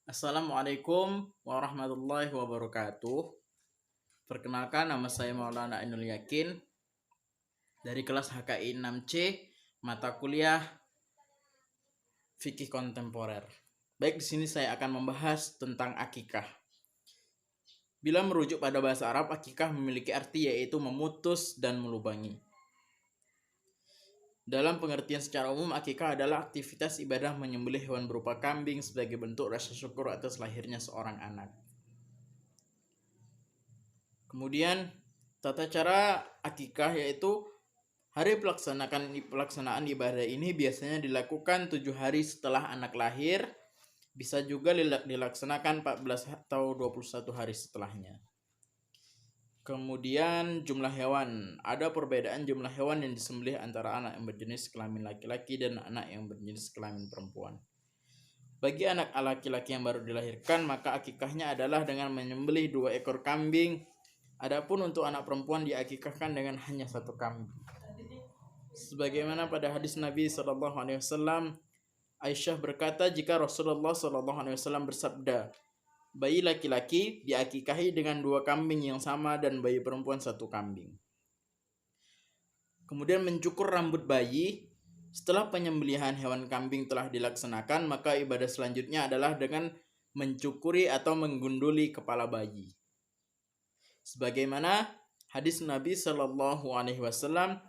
Assalamualaikum warahmatullahi wabarakatuh. Perkenalkan, nama saya Maulana Ainul Yakin dari kelas HKI 6C, mata kuliah Fikih Kontemporer. Baik, di sini saya akan membahas tentang akikah. Bila merujuk pada bahasa Arab, akikah memiliki arti yaitu memutus dan melubangi. Dalam pengertian secara umum, akikah adalah aktivitas ibadah menyembelih hewan berupa kambing sebagai bentuk rasa syukur atas lahirnya seorang anak. Kemudian tata cara akikah yaitu hari pelaksanaan ibadah ini biasanya dilakukan 7 hari setelah anak lahir, bisa juga dilaksanakan 14 atau 21 hari setelahnya. Kemudian jumlah hewan, ada perbedaan jumlah hewan yang disembelih antara anak yang berjenis kelamin laki-laki dan anak yang berjenis kelamin perempuan. Bagi anak laki-laki yang baru dilahirkan, maka akikahnya adalah dengan menyembelih 2 ekor kambing. Adapun untuk anak perempuan diakikahkan dengan hanya 1 kambing. Sebagaimana pada hadis Nabi SAW, Aisyah berkata, jika Rasulullah SAW bersabda, bayi laki-laki diakikahi dengan 2 kambing yang sama dan bayi perempuan 1 kambing. Kemudian mencukur rambut bayi. Setelah penyembelihan hewan kambing telah dilaksanakan, maka ibadah selanjutnya adalah dengan mencukuri atau menggunduli kepala bayi. Sebagaimana hadis Nabi SAW,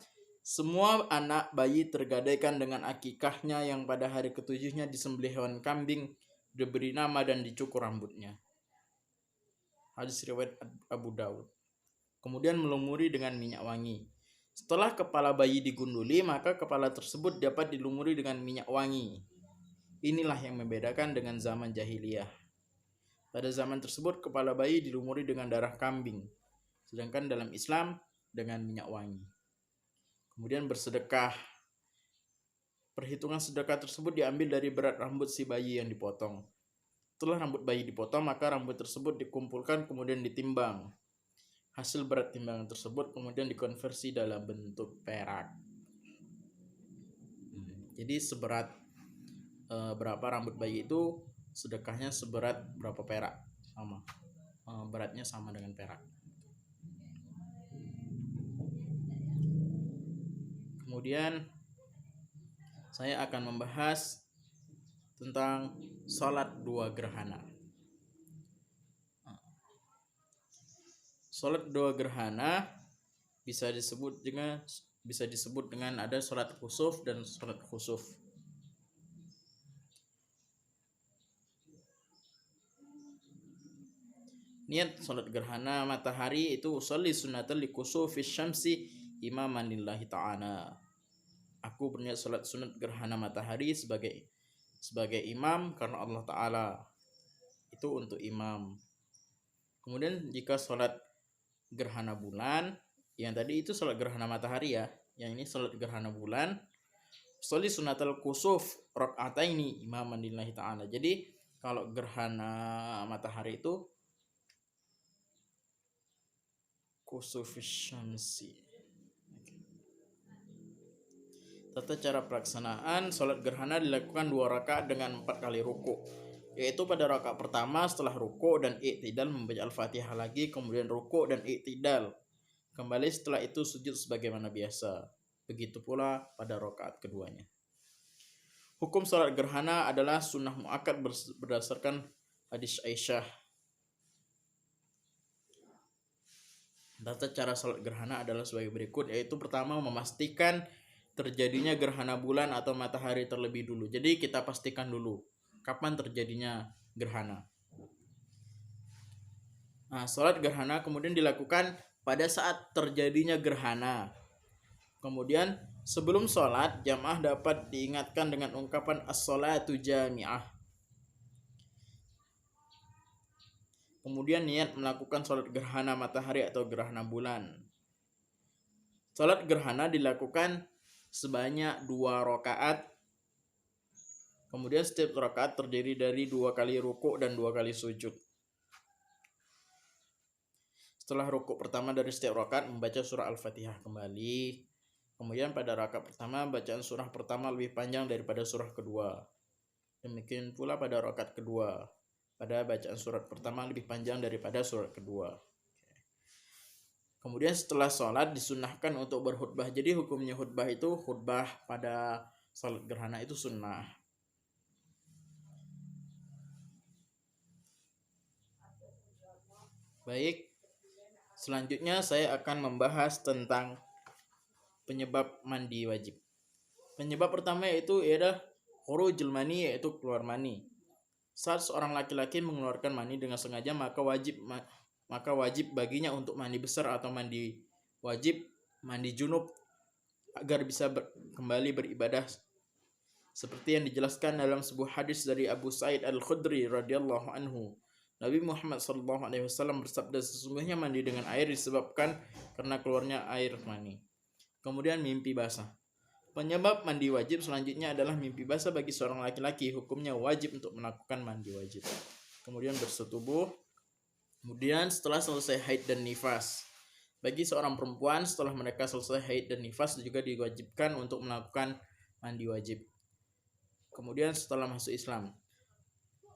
semua anak bayi tergadaikan dengan akikahnya yang pada hari ketujuhnya disembelih hewan kambing, diberi nama dan dicukur rambutnya. Hadis riwayat Abu Daud. Kemudian melumuri dengan minyak wangi. Setelah kepala bayi digunduli, maka kepala tersebut dapat dilumuri dengan minyak wangi. Inilah yang membedakan dengan zaman jahiliyah. Pada zaman tersebut kepala bayi dilumuri dengan darah kambing, sedangkan dalam Islam dengan minyak wangi. Kemudian bersedekah. Perhitungan sedekah tersebut diambil dari berat rambut si bayi yang dipotong. Setelah rambut bayi dipotong, maka rambut tersebut dikumpulkan kemudian ditimbang. Hasil berat timbangan tersebut kemudian dikonversi dalam bentuk perak. Jadi seberat berapa rambut bayi itu, sedekahnya seberat berapa perak, sama. Beratnya sama dengan perak. Kemudian saya akan membahas tentang sholat 2 gerhana. Sholat 2 gerhana bisa disebut dengan ada sholat khusuf dan sholat khusuf. Niat sholat gerhana matahari itu usolli sunnatal li khusufis syamsi imaman lillahi ta'ala. Aku berniat sholat sunat gerhana matahari sebagai imam karena Allah Ta'ala. Itu untuk imam. Kemudian jika sholat gerhana bulan, yang tadi itu sholat gerhana matahari ya, yang ini sholat gerhana bulan, sholli sunatal kusuf rakaataini imaman lillahi ta'ala. Jadi kalau gerhana matahari itu kusufis syamsi. Tata cara pelaksanaan sholat gerhana dilakukan 2 rakaat dengan 4 kali ruku, yaitu pada rakaat pertama setelah ruku dan i'tidal membaca Al-Fatihah lagi, kemudian ruku dan i'tidal kembali, setelah itu sujud sebagaimana biasa. Begitu pula pada rakaat keduanya. Hukum sholat gerhana adalah sunnah muakkad berdasarkan hadis Aisyah. Tata cara sholat gerhana adalah sebagai berikut, yaitu pertama memastikan terjadinya gerhana bulan atau matahari terlebih dulu. Jadi kita pastikan dulu kapan terjadinya gerhana. Nah, sholat gerhana kemudian dilakukan pada saat terjadinya gerhana. Kemudian sebelum sholat, jamaah dapat diingatkan dengan ungkapan as-sholatu jami'ah. Kemudian niat melakukan sholat gerhana matahari atau gerhana bulan. Sholat gerhana dilakukan sebanyak 2 rakaat. Kemudian setiap rakaat terdiri dari 2 kali ruku dan 2 kali sujud. Setelah ruku pertama dari setiap rakaat membaca surah Al-Fatihah kembali. Kemudian pada rakaat pertama bacaan surah pertama lebih panjang daripada surah kedua. Demikian pula pada rakaat kedua. pada bacaan surat pertama lebih panjang daripada surat kedua. Kemudian setelah sholat disunnahkan untuk berkhutbah. Jadi hukumnya khutbah itu khutbah pada sholat gerhana itu sunnah. Baik, selanjutnya saya akan membahas tentang penyebab mandi wajib. Penyebab pertama yaitu adalah khurujul mani, yaitu keluar mani. Saat seorang laki-laki mengeluarkan mani dengan sengaja, maka wajib baginya untuk mandi besar atau mandi wajib, mandi junub, agar bisa kembali beribadah. Seperti yang dijelaskan dalam sebuah hadis dari Abu Sa'id Al-Khudri radhiyallahu anhu. Nabi Muhammad SAW bersabda, sesungguhnya mandi dengan air disebabkan karena keluarnya air mani. Kemudian mimpi basah. Penyebab mandi wajib selanjutnya adalah mimpi basah bagi seorang laki-laki. Hukumnya wajib untuk melakukan mandi wajib. Kemudian bersetubuh. Kemudian setelah selesai haid dan nifas. Bagi seorang perempuan setelah mereka selesai haid dan nifas juga diwajibkan untuk melakukan mandi wajib. Kemudian setelah masuk Islam.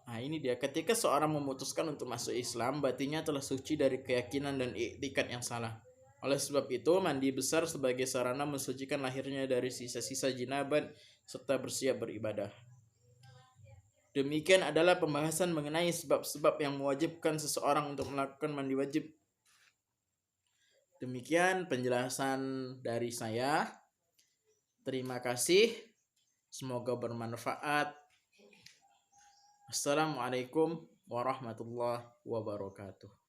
Nah ini dia, ketika seorang memutuskan untuk masuk Islam, batinnya telah suci dari keyakinan dan iktikad yang salah. Oleh sebab itu, mandi besar sebagai sarana mensucikan lahirnya dari sisa-sisa jinabat serta bersiap beribadah. Demikian adalah pembahasan mengenai sebab-sebab yang mewajibkan seseorang untuk melakukan mandi wajib. Demikian penjelasan dari saya. Terima kasih. Semoga bermanfaat. Assalamualaikum warahmatullahi wabarakatuh.